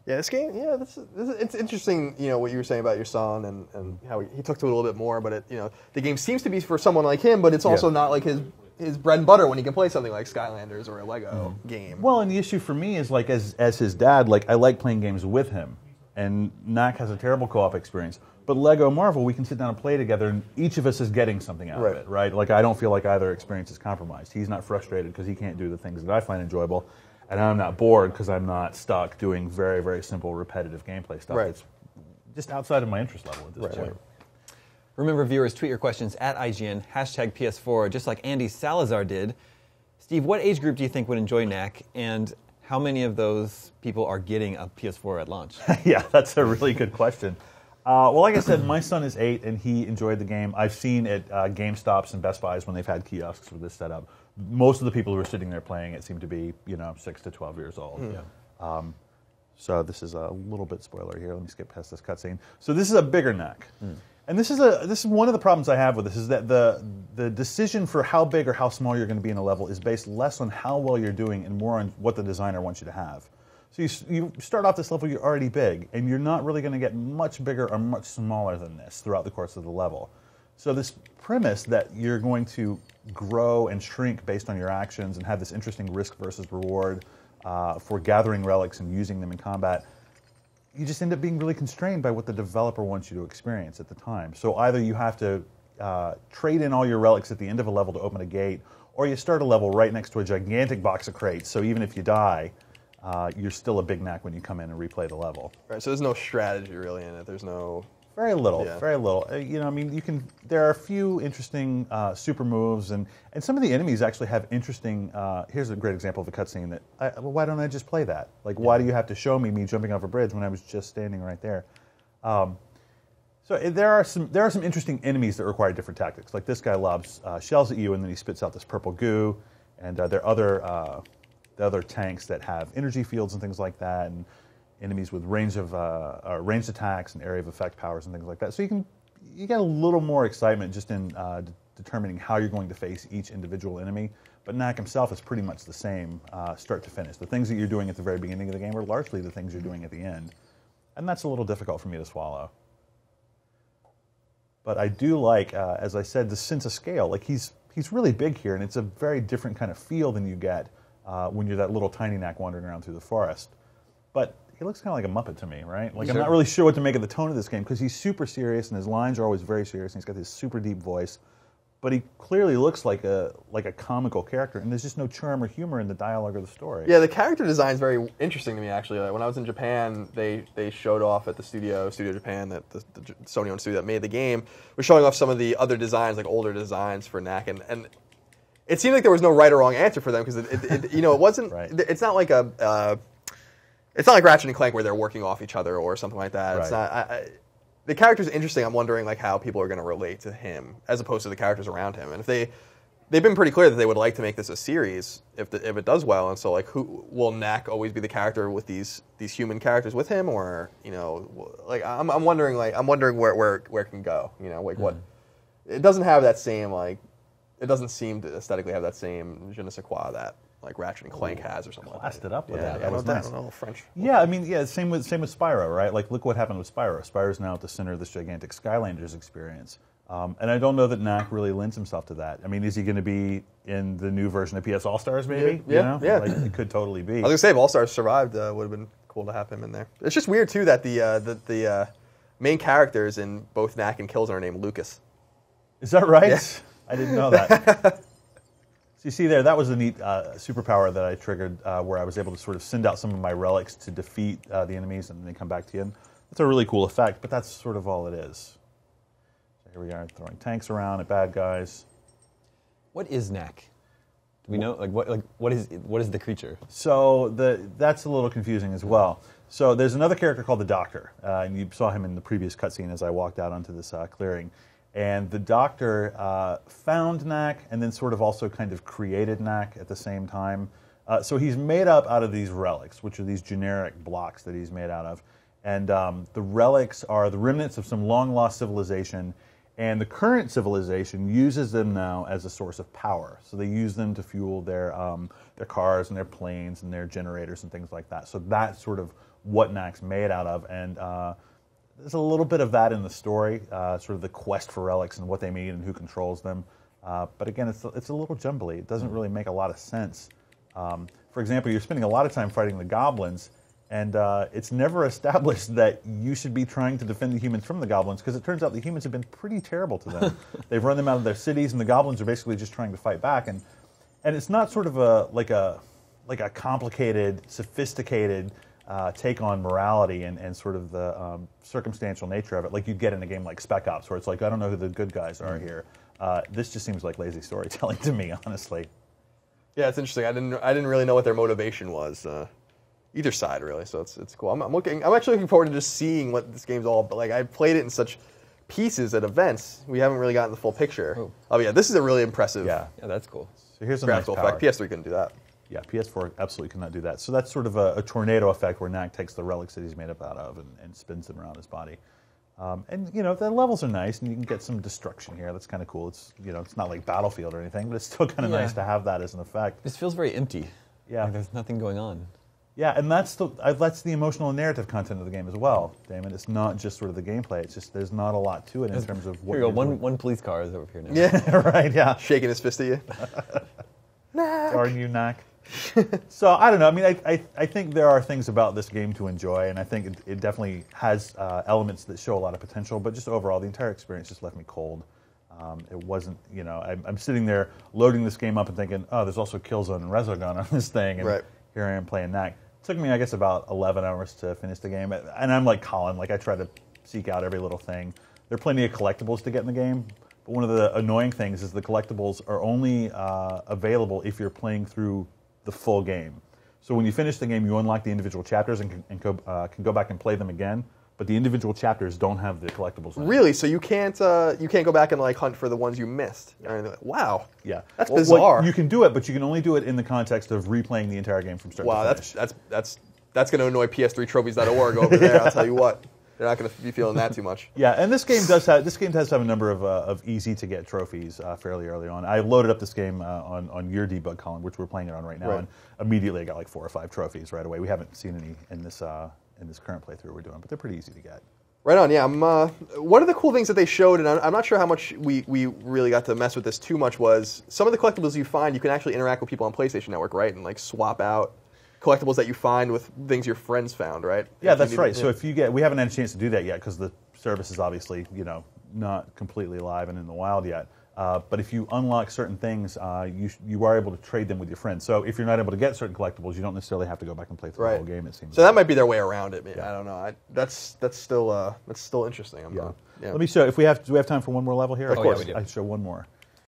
Yeah, this game. Yeah, it's interesting. You know what you were saying about your son and how he took to it a little bit more. But the game seems to be for someone like him, but it's also not like his bread and butter when he can play something like Skylanders or a Lego game. Well, and the issue for me is like as his dad, like I like playing games with him, and Knack has a terrible co-op experience. But Lego Marvel, we can sit down and play together, and each of us is getting something out of it, right? Like I don't feel like either experience is compromised. He's not frustrated because he can't do the things that I find enjoyable. And I'm not bored because I'm not stuck doing very, very simple, repetitive gameplay stuff. Right. It's just outside of my interest level at this point. Remember, viewers, tweet your questions at IGN, #PS4, just like Andy Salazar did. Steve, what age group do you think would enjoy Knack, and how many of those people are getting a PS4 at launch? Yeah, that's a really good question. Well, like I said, my son is 8, and he enjoyed the game. I've seen at GameStops and Best Buys when they've had kiosks with this setup. Most of the people who are sitting there playing it seem to be, 6 to 12 years old. So this is a little bit spoiler here. Let me skip past this cutscene. So this is a bigger Knack. And this is one of the problems I have with this, is that the decision for how big or how small you're going to be in a level is based less on how well you're doing and more on what the designer wants you to have. So you start off this level, you're already big, and you're not really going to get much bigger or much smaller than this throughout the course of the level. So this premise that you're going to grow and shrink based on your actions and have this interesting risk versus reward for gathering relics and using them in combat, you just end up being really constrained by what the developer wants you to experience at the time. So either you have to trade in all your relics at the end of a level to open a gate, or you start a level right next to a gigantic box of crates, so even if you die, you're still a big Knack when you come in and replay the level. Right, so there's no strategy really in it. There's no... Very little, Yeah. very little. I mean, there are a few interesting super moves, and some of the enemies actually have interesting, here's a great example of a cutscene that, well, why don't I just play that? Like, why do you have to show me jumping off a bridge when I was just standing right there? So there are some interesting enemies that require different tactics. Like this guy lobs shells at you, and then he spits out this purple goo, and there are other tanks that have energy fields and things like that, and enemies with ranged attacks and area of effect powers and things like that. So you get a little more excitement just in determining how you're going to face each individual enemy. But Knack himself is pretty much the same start to finish. The things that you're doing at the very beginning of the game are largely the things you're doing at the end. And that's a little difficult for me to swallow. But I do like, as I said, the sense of scale. Like he's really big here, and it's a very different kind of feel than you get when you're that little tiny Knack wandering around through the forest. But he looks kind of like a Muppet to me, right? Like I'm not really sure what to make of the tone of this game because he's super serious and his lines are always very serious and he's got this super deep voice, but he clearly looks like a comical character, and there's just no charm or humor in the dialogue or the story. Yeah, the character design is very interesting to me actually. Like, when I was in Japan, they showed off at the Studio Japan, that the Sony-owned studio that made the game, was showing off some of the other designs, like older designs for Knack, and it seemed like there was no right or wrong answer for them because it wasn't. Right. It's not like it's not like Ratchet and Clank where they're working off each other or something like that. Right. It's not. The character's interesting. I'm wondering like how people are going to relate to him as opposed to the characters around him. And if they've been pretty clear that they would like to make this a series if it does well. And so like, who will Knack always be the character with these human characters with him, or like I'm wondering where it can go. Like what it doesn't have that same like. It doesn't seem to aesthetically have that same je ne sais quoi that like Ratchet and Clank has or something like that. Classed it up with that. Yeah, That was nice. I don't know, French. Yeah, I mean, same with Spyro, right? Like, look what happened with Spyro. Spyro's now at the center of this gigantic Skylanders experience. And I don't know that Knack really lends himself to that. I mean, is he going to be in the new version of PS All-Stars, maybe? Yeah. Like, it could totally be. I was going to say, if All-Stars survived, would have been cool to have him in there. It's just weird, too, that the main characters in both Knack and Killzone are named Lucas. Is that right? Yeah. I didn't know that. So you see there, that was a neat superpower that I triggered where I was able to sort of send out some of my relics to defeat the enemies and then they come back to you. And that's a really cool effect, but that's sort of all it is. So here we are throwing tanks around at bad guys. What is Knack? Do we know? What is the creature? So that's a little confusing as well. So there's another character called the Doctor, and you saw him in the previous cutscene as I walked out onto this clearing. And the Doctor found Knack and then sort of also kind of created Knack at the same time. So he's made up out of these relics, which are these generic blocks that he's made out of. And the relics are the remnants of some long-lost civilization. And the current civilization uses them now as a source of power. So they use them to fuel their cars and their planes and their generators and things like that. So that's sort of what Knack's made out of. And there's a little bit of that in the story, sort of the quest for relics and what they mean and who controls them. But again, it's a little jumbly. It doesn't really make a lot of sense. For example, you're spending a lot of time fighting the goblins, and it's never established that you should be trying to defend the humans from the goblins, because it turns out the humans have been pretty terrible to them. They've run them out of their cities, and the goblins are basically just trying to fight back. And it's not sort of like a complicated, sophisticated take on morality and sort of the circumstantial nature of it, like you'd get in a game like Spec Ops, where it's like, I don't know who the good guys are here. This just seems like lazy storytelling to me, honestly. Yeah, it's interesting. I didn't really know what their motivation was, either side really. So it's cool. I'm actually looking forward to just seeing what this game's all about. Like, I played it in such pieces at events. We haven't really gotten the full picture. Oh yeah, this is a really impressive. Yeah, that's cool. So here's a nice graphical power. effect. PS3 couldn't do that. Yeah, PS4 absolutely cannot do that. So that's sort of a tornado effect where Knack takes the relics that he's made up out of and spins them around his body. And the levels are nice, and you can get some destruction here. That's kind of cool. It's it's not like Battlefield or anything, but it's still kind of nice to have that as an effect. This feels very empty. Yeah, like there's nothing going on. Yeah, and that's the emotional and narrative content of the game as well, Damon. It's not just sort of the gameplay. It's just there's not a lot to it in terms of what. Here you go. One police car is over here now. Yeah, right. Yeah, shaking his fist at you. Darn you, Knack. So I don't know. I mean, I think there are things about this game to enjoy, and I think it definitely has elements that show a lot of potential. But just overall, the entire experience just left me cold. It wasn't, I'm sitting there loading this game up and thinking, oh, there's also Killzone and Resogun on this thing, and here I am playing Knack. It took me, I guess, about 11 hours to finish the game, and I'm like Colin. Like, I try to seek out every little thing. There are plenty of collectibles to get in the game. But one of the annoying things is the collectibles are only available if you're playing through the full game. So when you finish the game, you unlock the individual chapters and can go back and play them again. But the individual chapters don't have the collectibles in it. Really? So you can't go back and like hunt for the ones you missed? Yeah. Wow. Yeah. That's bizarre. You can do it, but you can only do it in the context of replaying the entire game from start to finish. Wow, that's going to annoy PS3trophies.org over there. I'll tell you what. They're not going to be feeling that too much. Yeah, and this game does have a number of easy to get trophies fairly early on. I loaded up this game on your debug, Colin, which we're playing it on right now, and immediately I got like 4 or 5 trophies right away. We haven't seen any in this current playthrough we're doing, but they're pretty easy to get. Right on, yeah. One of the cool things that they showed, and I'm not sure how much we really got to mess with this too much, was some of the collectibles you find, you can actually interact with people on PlayStation Network, right, and like swap out collectibles that you find with things your friends found, right? Yeah, that's right. So if you we haven't had a chance to do that yet because the service is obviously not completely live and in the wild yet. But if you unlock certain things, you are able to trade them with your friends. So if you're not able to get certain collectibles, you don't necessarily have to go back and play through the whole game. It seems. So that might be their way around it. Yeah. I don't know. That's still interesting. Yeah. Let me show. Do we have time for one more level here? Of course. I show one more.